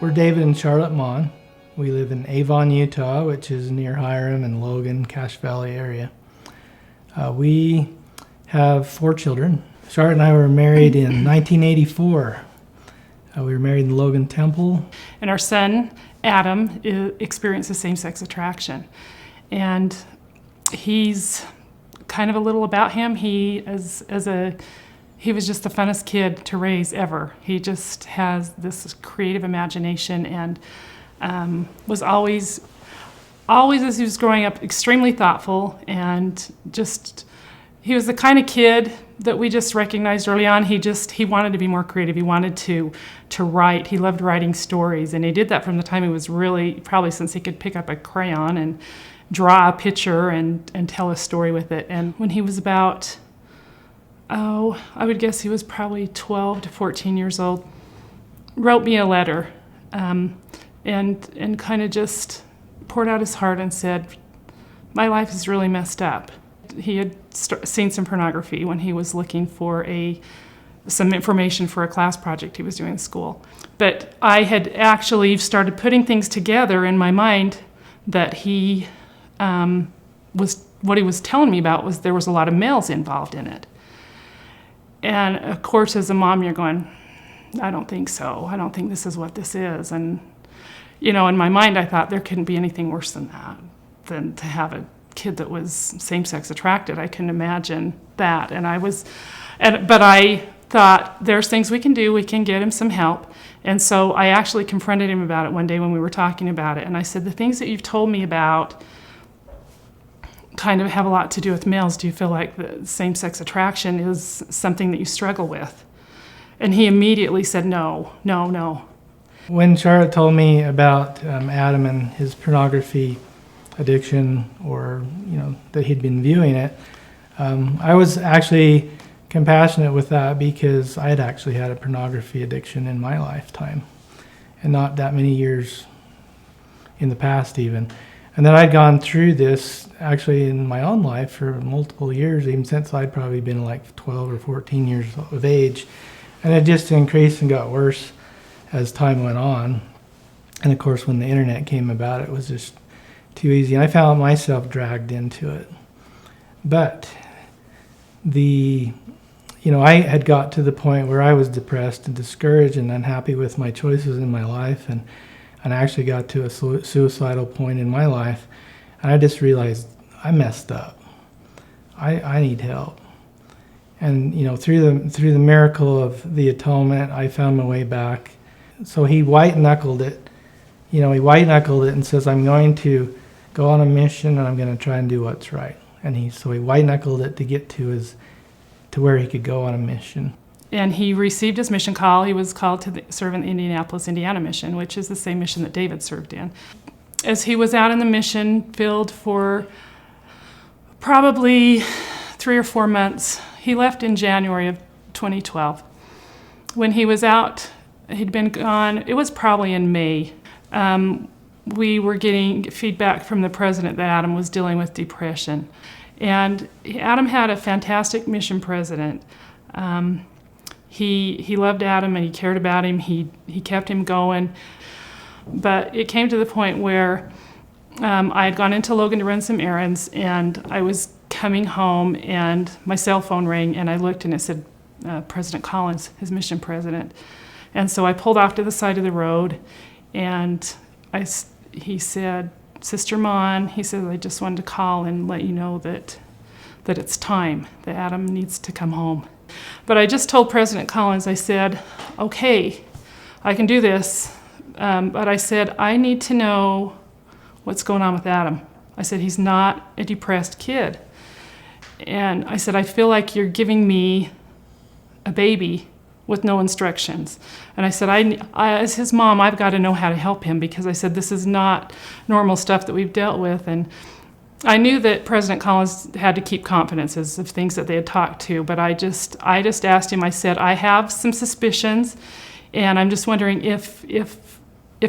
We're David and Charlotte Maughan. We live in Avon, Utah, which is near Hiram and Logan, Cache Valley area. We have 4 children. Charlotte and I were married in 1984. We were married in the Logan Temple. And our son, Adam, experiences same-sex attraction. And he's kind of a little about him. He was just the funnest kid to raise ever. He just has this creative imagination and was always as he was growing up, extremely thoughtful, and he was the kind of kid that we just recognized early on. He wanted to be more creative. He wanted to write. He loved writing stories, and he did that from the time he was probably since he could pick up a crayon and draw a picture and tell a story with it. And when he was about, I would guess he was probably 12 to 14 years old, wrote me a letter and kind of just poured out his heart and said, my life is really messed up. He had seen some pornography when he was looking for some information for a class project he was doing in school. But I had actually started putting things together in my mind that what he was telling me about was there was a lot of males involved in it. And of course, as a mom, you're going, I don't think so. I don't think this is what this is. And, in my mind, I thought there couldn't be anything worse than that, than to have a kid that was same-sex attracted. I couldn't imagine that. But I thought, there's things we can do. We can get him some help. And so I actually confronted him about it one day when we were talking about it. And I said, the things that you've told me about kind of have a lot to do with males. Do you feel like the same-sex attraction is something that you struggle with? And he immediately said, no. When Charlotte told me about Adam and his pornography addiction, or that he'd been viewing it, I was actually compassionate with that because I had actually had a pornography addiction in my lifetime, and not that many years in the past even. And then I'd gone through this actually in my own life for multiple years, even since I'd probably been like 12 or 14 years of age. And it just increased and got worse as time went on. And of course, when the internet came about, it was just too easy. And I found myself dragged into it. But I had got to the point where I was depressed and discouraged and unhappy with my choices in my life. And I actually got to a suicidal point in my life. And I just realized I messed up. I need help. And through the miracle of the atonement, I found my way back. So he white-knuckled it. He white-knuckled it and says, I'm going to go on a mission and I'm going to try and do what's right. And he white-knuckled it to get to where he could go on a mission. And he received his mission call. He was called to serve in the Indianapolis, Indiana mission, which is the same mission that David served in. As he was out in the mission field for probably 3 or 4 months, he left in January of 2012. When he was out, he'd been gone, it was probably in May. We were getting feedback from the president that Adam was dealing with depression. And Adam had a fantastic mission president. He loved Adam and he cared about him. He kept him going. But it came to the point where I had gone into Logan to run some errands, and I was coming home and my cell phone rang, and I looked and it said President Collins, his mission president. And so I pulled off to the side of the road, and he said, Sister Maughan, he said, I just wanted to call and let you know that it's time, that Adam needs to come home. But I just told President Collins, I said, okay, I can do this, but I said, I need to know what's going on with Adam. I said, he's not a depressed kid. And I said, I feel like you're giving me a baby with no instructions. And I said, I as his mom, I've got to know how to help him, because I said, this is not normal stuff that we've dealt with. And I knew that President Collins had to keep confidences of things that they had talked to, but I just asked him, I said, I have some suspicions, and I'm just wondering if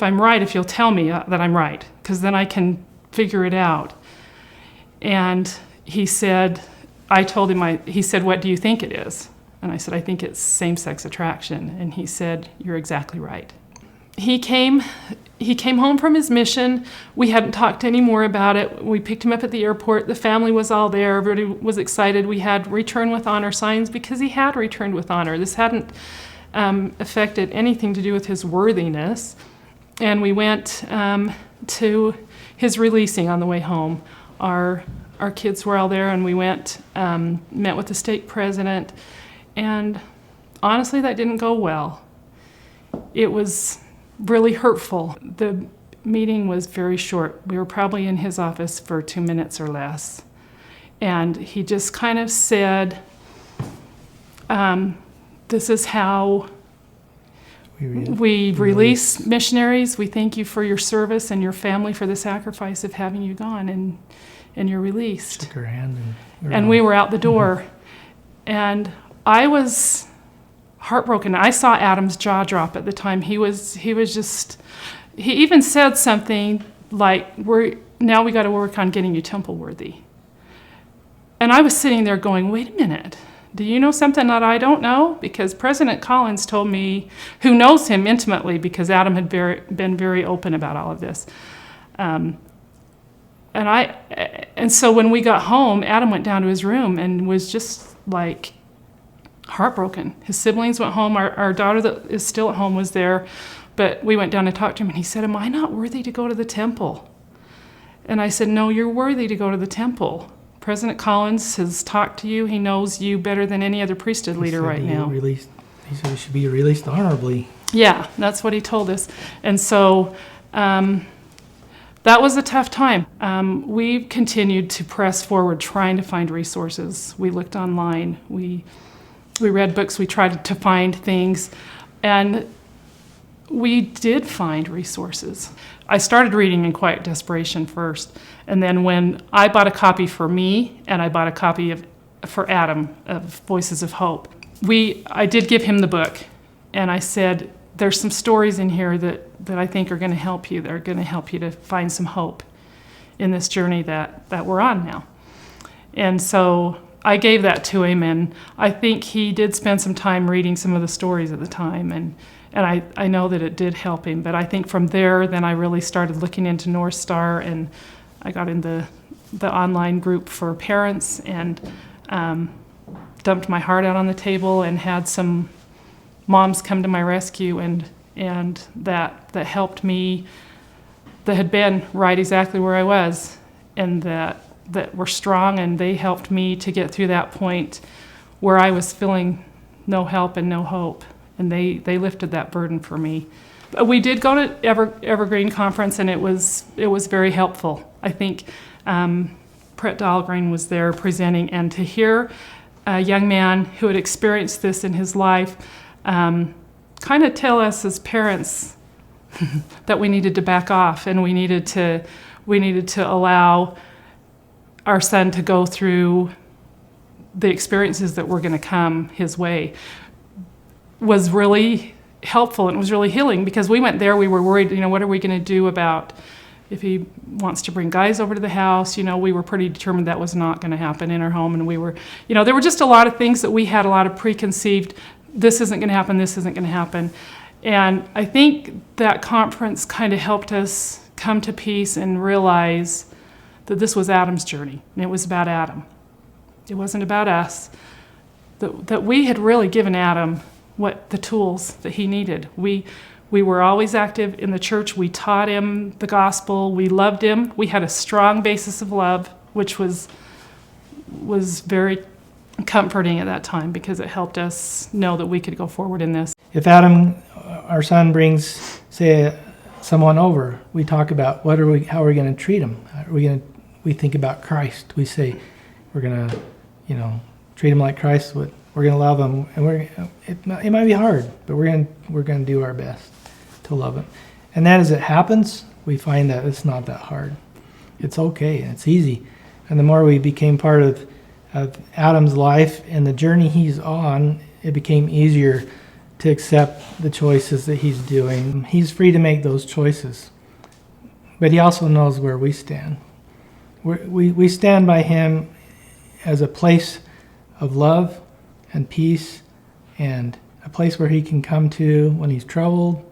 I'm right, if you'll tell me that I'm right, because then I can figure it out. And he said, he said, what do you think it is? And I said, I think it's same-sex attraction. And he said, you're exactly right. he came home from his mission. We hadn't talked any more about it. We picked him up at the airport. The family was all there. Everybody was excited. We had return with honor signs because he had returned with honor. This hadn't affected anything to do with his worthiness. And we went to his releasing on the way home. Our kids were all there, and we went, met with the stake president. And honestly, that didn't go well. It was really hurtful. The meeting was very short. We were probably in his office for 2 minutes or less. And he just kind of said, this is how we release missionaries. We thank you for your service and your family for the sacrifice of having you gone, and you're released. Shook her hand. And we were out the door. And I was heartbroken. I saw Adam's jaw drop at the time. He even said something like, now we got to work on getting you temple worthy. And I was sitting there going, wait a minute, do you know something that I don't know? Because President Collins told me, who knows him intimately, because Adam had been very open about all of this. And so when we got home, Adam went down to his room and was just like heartbroken. His siblings went home. Our daughter that is still at home was there, but we went down and talked to him, and he said, am I not worthy to go to the temple? And I said, no, you're worthy to go to the temple. President Collins has talked to you. He knows you better than any other priesthood leader right now. He said you should be released honorably. Yeah, that's what he told us. And so that was a tough time. We continued to press forward trying to find resources. We looked online. We read books. We tried to find things. And we did find resources. I started reading in quiet desperation first. And then when I bought a copy for me and I bought a copy for Adam of Voices of Hope, I did give him the book. And I said, there's some stories in here that I think are going to help you. They're going to help you to find some hope in this journey that we're on now. And so I gave that to him, and I think he did spend some time reading some of the stories at the time, and I know that it did help him. But I think from there, then I really started looking into North Star, and I got in the online group for parents and dumped my heart out on the table and had some moms come to my rescue, and that helped me, that had been right exactly where I was, and that were strong, and they helped me to get through that point where I was feeling no help and no hope, and they lifted that burden for me. We did go to Evergreen Conference, and it was very helpful. I think Brett Dahlgren was there presenting, and to hear a young man who had experienced this in his life kind of tell us as parents that we needed to back off, and we needed to allow our son to go through the experiences that were going to come his way, was really helpful, and it was really healing, because we went there, we were worried, what are we going to do about if he wants to bring guys over to the house? We were pretty determined that was not going to happen in our home, and we were, there were just a lot of things that we had a lot of preconceived, this isn't going to happen, this isn't going to happen. And I think that conference kind of helped us come to peace and realize that this was Adam's journey, and it was about Adam. It wasn't about us. That we had really given Adam the tools that he needed. We were always active in the church. We taught him the gospel. We loved him. We had a strong basis of love, which was very comforting at that time, because it helped us know that we could go forward in this. If Adam, our son, brings, say, someone over, we talk about how are we going to treat them? We think about Christ. We say we're going to, treat them like Christ would. We're going to love them, and it might be hard, but we're going to do our best to love them. And then as it happens, we find that it's not that hard. It's okay, and it's easy. And the more we became part of Adam's life and the journey he's on, it became easier to accept the choices that he's doing. He's free to make those choices, but he also knows where we stand. We stand by him as a place of love and peace, and a place where he can come to when he's troubled,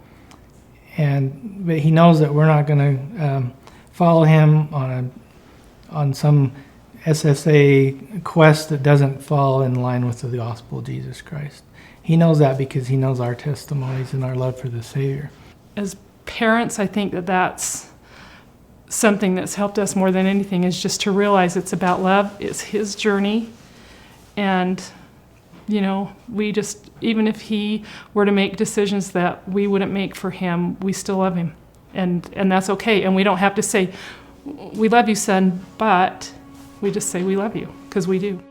but he knows that we're not going to follow him on some SSA quest that doesn't fall in line with the gospel of Jesus Christ. He knows that because he knows our testimonies and our love for the Savior. As parents, I think that that's something that's helped us more than anything, is just to realize it's about love. It's his journey. And, we just, even if he were to make decisions that we wouldn't make for him, we still love him. And that's okay. And we don't have to say, we love you, son, but we just say we love you, because we do.